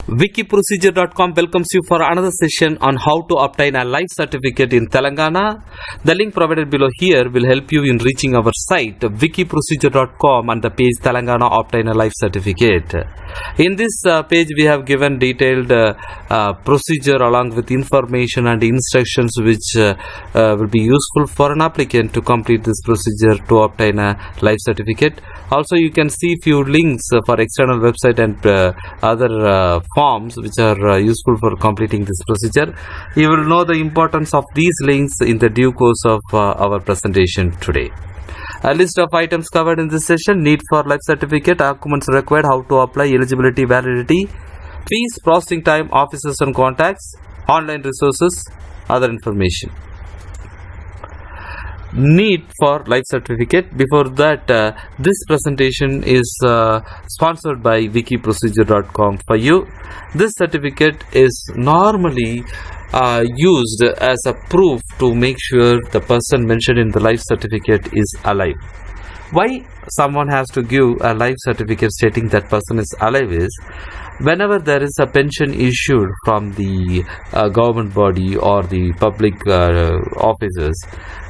Wikiprocedure.com welcomes you for another session on how to obtain a life certificate in Telangana. The link provided below here will help you in reaching our site wikiprocedure.com and the page Telangana obtain a life certificate. In this page we have given detailed procedure along with information and instructions which will be useful for an applicant to complete this procedure to obtain a life certificate. Also you can see few links for external website and other forms which are useful for completing this procedure. You will know the importance of these links in the due course of our presentation today. A list of items covered in this session: need for life certificate, documents required, how to apply, eligibility, validity, fees, processing time, officers and contacts, online resources, other information. Need for life certificate. Before that, this presentation is sponsored by wikiprocedure.com for you. This certificate is normally used as a proof to make sure the person mentioned in the life certificate is alive. Why someone has to give a life certificate stating that person is alive is whenever there is a pension issued from the government body or the public officers,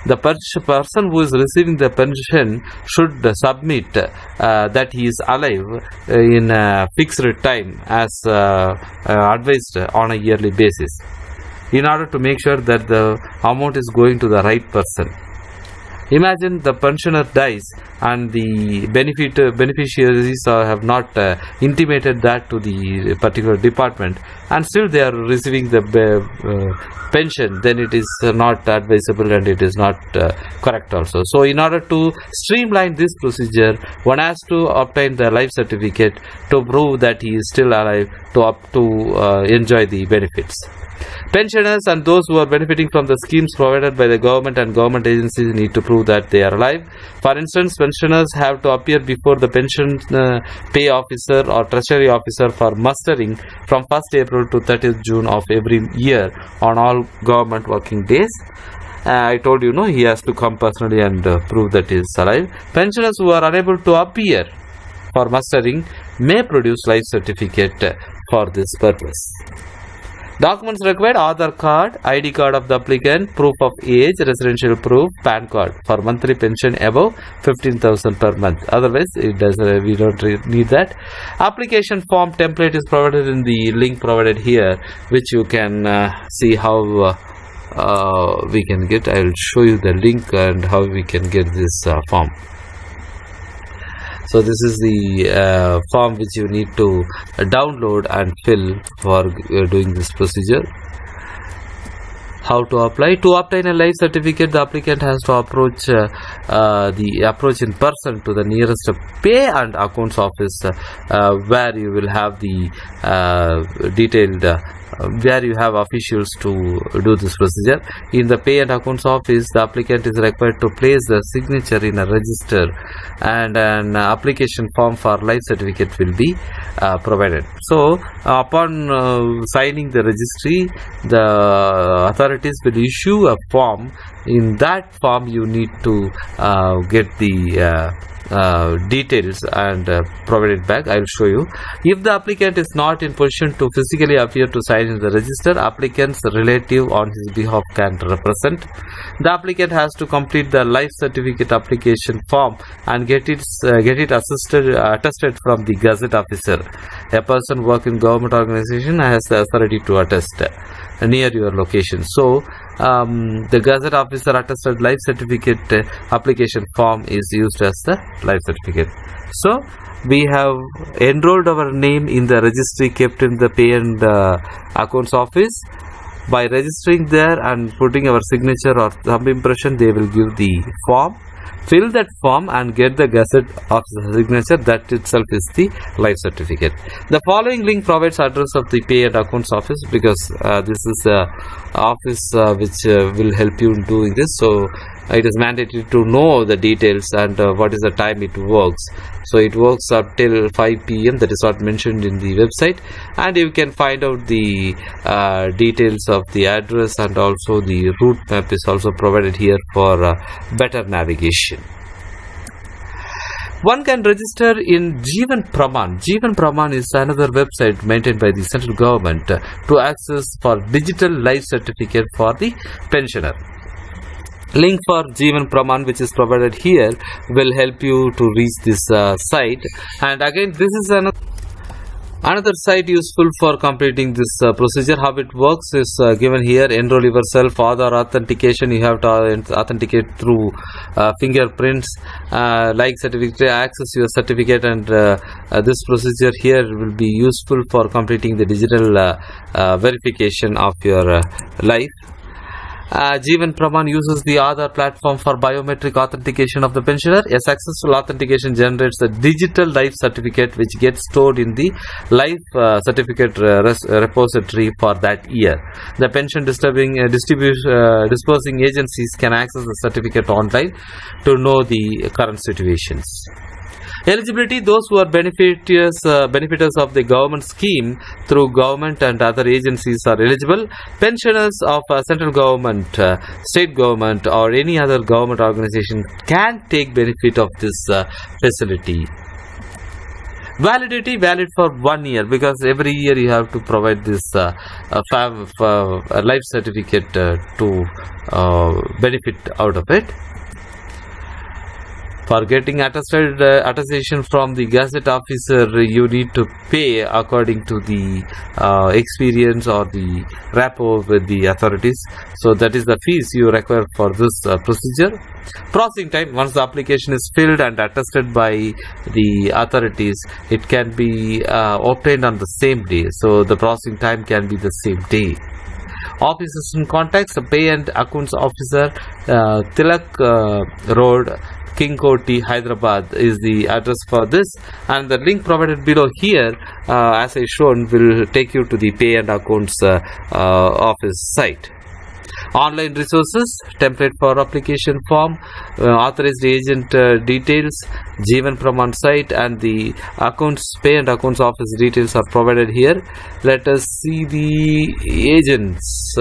the person who is receiving the pension should submit that he is alive in a fixed time as advised on a yearly basis, in order to make sure that the amount is going to the right person. Imagine the pensioner dies and the beneficiaries have not intimated that to the particular department, and still they are receiving the pension. Then it is not advisable and it is not correct also. So in order to streamline this procedure, one has to obtain the life certificate to prove that he is still alive to enjoy the benefits. Pensioners and those who are benefiting from the schemes provided by the government and government agencies need to prove that they are alive. For instance, pensioners have to appear before the pension pay officer or treasury officer for mustering from 1st April to 30th June of every year on all government working days. I told you, he has to come personally and prove that he is alive. Pensioners who are unable to appear for mustering may produce life certificate for this purpose. Documents required: Aadhaar card, ID card of the applicant, proof of age, residential proof, PAN card for monthly pension above 15,000 per month. Otherwise, we don't need that. Application form template is provided in the link provided here, which you can see how we can get. I will show you the link and how we can get this form. So this is the form which you need to download and fill for doing this procedure. How to apply? To obtain a life certificate, the applicant has to approach in person to the nearest pay and accounts office, where you will have the detailed where you have officials to do this procedure. In the pay and accounts office, the applicant is required to place the signature in a register, and an application form for life certificate will be provided. So upon signing the registry, the authorities will issue a form. In that form you need to get the details and provide it back. I will show you. If the applicant is not in position to physically appear to sign in the register, applicant's relative on his behalf can represent. The applicant has to complete the life certificate application form and get it attested from the Gazette officer. A person working in government organization has the authority to attest near your location. So the Gazette officer attested life certificate application form is used as the life certificate. So we have enrolled our name in the registry kept in the pay and accounts office. By registering there and putting our signature or thumb impression, they will give the form. Fill that form and get the Gazette officer signature. That itself is the life certificate. The following link provides address of the pay and accounts office, because this is a office which will help you in doing this. So it is mandatory to know the details and what is the time it works. So it works up till 5 p.m. that is what mentioned in the website, and you can find out the details of the address, and also the route map is also provided here for better navigation. One can register in Jeevan Praman. Jeevan Praman is another website maintained by the central government to access for digital life certificate for the pensioner. Link for Jeevan Praman, which is provided here, will help you to reach this site. And again, this is another site useful for completing this procedure. How it works is given here. Enroll yourself, Aadhaar authentication. You have to authenticate through fingerprints, like certificate, access your certificate, and this procedure here will be useful for completing the digital verification of your life. Jeevan Praman uses the Aadhaar platform for biometric authentication of the pensioner. A successful authentication generates a digital life certificate which gets stored in the life certificate repository for that year. The pension disbursing agencies can access the certificate online to know the current situations. Eligibility: those who are beneficiaries of the government scheme through government and other agencies are eligible. Pensioners of central government, state government, or any other government organization can take benefit of this facility. Validity: valid for 1 year, because every year you have to provide this life certificate to benefit out of it. For getting attestation from the Gazette officer, you need to pay according to the experience or the rapport with the authorities. So that is the fees you require for this procedure. Processing time: once the application is filled and attested by the authorities, it can be obtained on the same day. So the processing time can be the same day. Officers and contacts: the pay and accounts officer, Tilak Road, King Koti, Hyderabad is the address for this, and the link provided below here, as I shown, will take you to the pay and accounts office site. Online resources: template for application form, authorized agent details, Jeevan Praman site, and the pay and accounts office details are provided here. Let us see the agents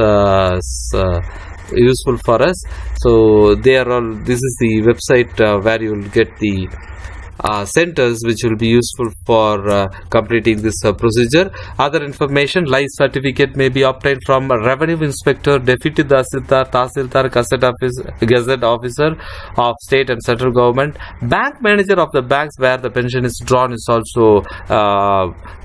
useful for us. So they are all, this is the website where you will get the centers which will be useful for completing this procedure. Other information: life certificate may be obtained from a revenue inspector, deputy tahsildar, gazette officer of state and central government. Bank manager of the banks where the pension is drawn is also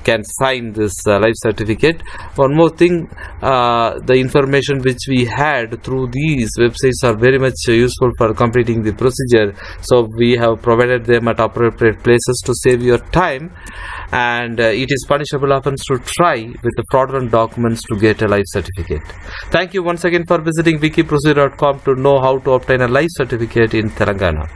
can sign this life certificate. One more thing, the information which we had through these websites are very much useful for completing the procedure, so we have provided them at appropriate places to save your time, and it is punishable offense to try with the fraudulent documents to get a life certificate. Thank you once again for visiting wikiprocedure.com to know how to obtain a life certificate in Telangana.